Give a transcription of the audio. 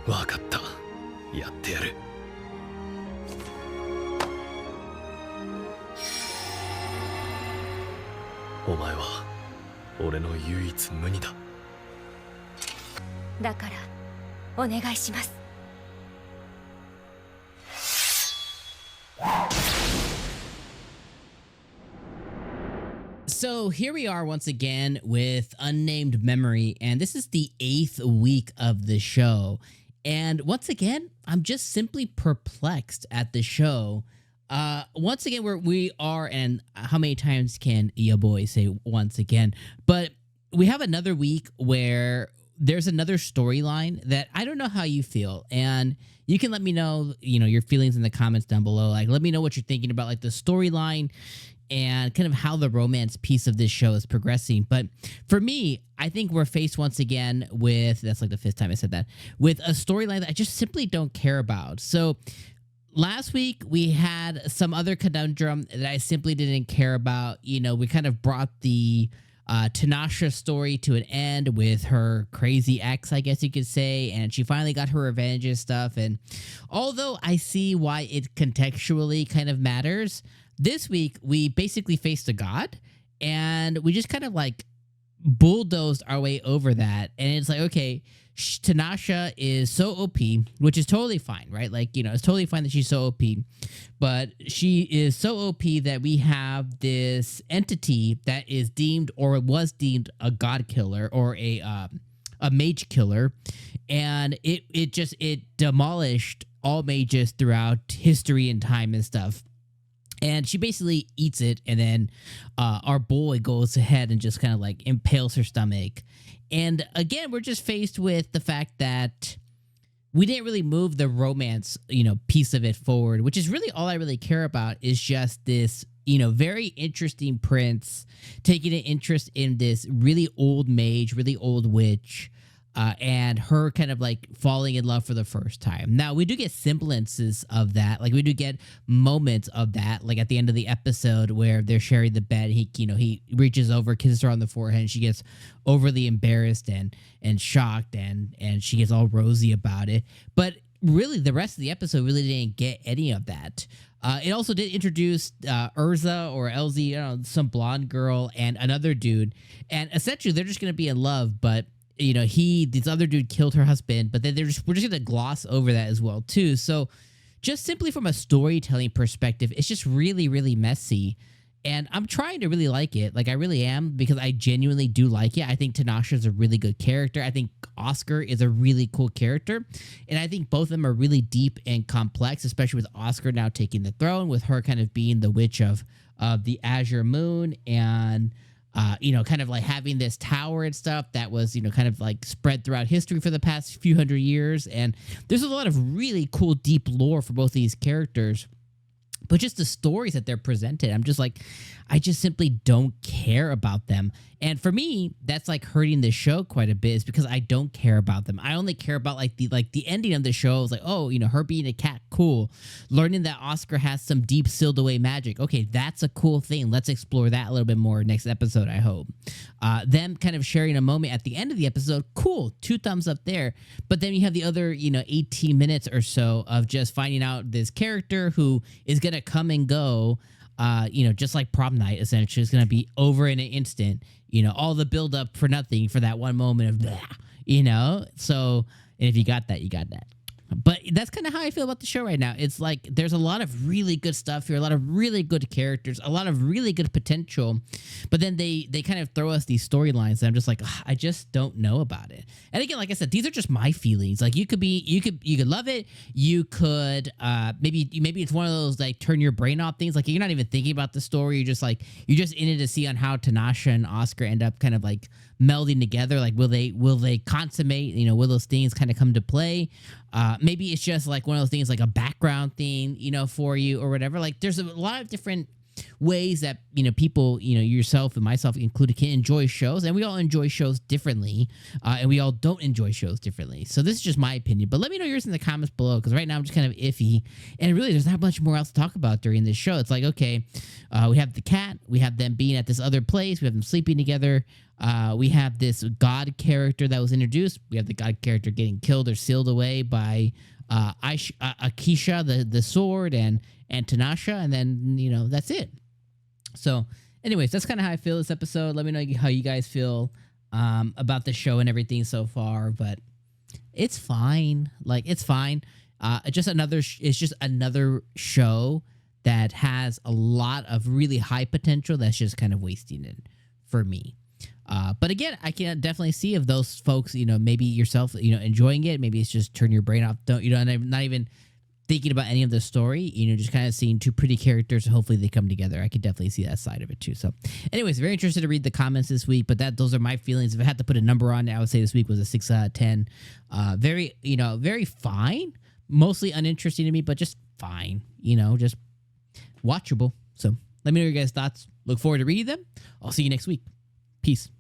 わかった。やってやる。お前は俺の唯一無二だ。だからお願いします。So here we are once again with Unnamed Memory, and this is the 8th week of the show. And once again, I'm just simply perplexed at the show. Once again, we are, and how many times can ya boy say once again? But we have another week where there's another storyline that I don't know how you feel, and you can let me know, your feelings in the comments down below. Like, let me know what you're thinking about, like the storyline and kind of how the romance piece of this show is progressing. But for me, I think we're faced once again with, that's like the 5th time I said that, with a storyline that I just simply don't care about. So last week we had some other conundrum that I simply didn't care about. We kind of brought the Tanasha story to an end with her crazy ex, I guess you could say, and she finally got her revenge and stuff. And although I see why it contextually kind of matters, this week we basically faced a god, and we just kind of like bulldozed our way over that. And it's like, okay, Tanasha is so OP, which is totally fine, right? Like, it's totally fine that she's so OP, but she is so OP that we have this entity that is deemed, or was deemed, a god killer or a mage killer, and it demolished all mages throughout history and time and stuff. And she basically eats it, and then our boy goes ahead and just kind of like impales her stomach. And again, we're just faced with the fact that we didn't really move the romance, piece of it forward, which is really all I really care about, is just this, very interesting prince taking an interest in this really old mage, really old witch, and her kind of like falling in love for the first time. Now, we do get semblances of that. Like, we do get moments of that, like at the end of the episode where they're sharing the bed. He reaches over, kisses her on the forehead, and she gets overly embarrassed and shocked, and she gets all rosy about it. But really, the rest of the episode really didn't get any of that. It also did introduce Urza or LZ, some blonde girl, and another dude. And essentially, they're just going to be in love, but this other dude killed her husband, but then we're just going to gloss over that as well too. So just simply from a storytelling perspective, it's just really, really messy. And I'm trying to really like it. Like, I really am, because I genuinely do like it. I think Tanasha is a really good character. I think Oscar is a really cool character. And I think both of them are really deep and complex, especially with Oscar now taking the throne, with her kind of being the witch of the Azure Moon, and kind of like having this tower and stuff that was, kind of like spread throughout history for the past few hundred years. And there's a lot of really cool, deep lore for both of these characters. But just the stories that they're presented, I'm just like, I just simply don't care about them. And for me, that's like hurting the show quite a bit, is because I don't care about them. I only care about like the ending of the show. Is like, oh, her being a cat, cool. Learning that Oscar has some deep sealed away magic. Okay, that's a cool thing. Let's explore that a little bit more next episode, I hope. Them kind of sharing a moment at the end of the episode, cool. 2 thumbs up there. But then you have the other, 18 minutes or so of just finding out this character who is going to come and go, just like prom night, essentially. It's going to be over in an instant. All the build up for nothing for that one moment of blah, So, and if you got that, you got that. But that's kind of how I feel about the show right now. It's like there's a lot of really good stuff here, a lot of really good characters, a lot of really good potential. But then they kind of throw us these storylines, and I'm just like, I just don't know about it. And again, like I said, these are just my feelings. Like, you could love it. You could maybe it's one of those like turn your brain off things. Like, you're not even thinking about the story. You're just in it to see on how Tanasha and Oscar end up kind of like melding together. Like, will they consummate? Will those things kind of come to play? Maybe it's just like one of those things, like a background thing, for you or whatever. Like, there's a lot of different ways that, you know, people, you know, yourself and myself included, can enjoy shows, and we all enjoy shows differently, and we all don't enjoy shows differently. So this is just my opinion, but let me know yours in the comments below, because right now I'm just kind of iffy, and really there's not much more else to talk about during this show. It's like, okay, we have the cat, we have them being at this other place, we have them sleeping together, we have this god character that was introduced, we have the god character getting killed or sealed away by Akeisha, the sword, and Tanasha, and then, you know, that's it. So anyways, that's kind of how I feel this episode. Let me know how you guys feel about the show and everything so far, but it's fine. Like, it's fine. It's just another show that has a lot of really high potential that's just kind of wasting it for me. But again, I can definitely see if those folks, you know, maybe yourself, you know, enjoying it. Maybe it's just turn your brain off. Don't, you know, not even thinking about any of the story, you know, just kind of seeing two pretty characters. Hopefully they come together. I could definitely see that side of it too. So anyways, very interested to read the comments this week, but those are my feelings. If I had to put a number on it, I would say this week was a 6 out of 10. Very, you know, very fine, mostly uninteresting to me, but just fine, you know, just watchable. So let me know your guys' thoughts. Look forward to reading them. I'll see you next week. Peace.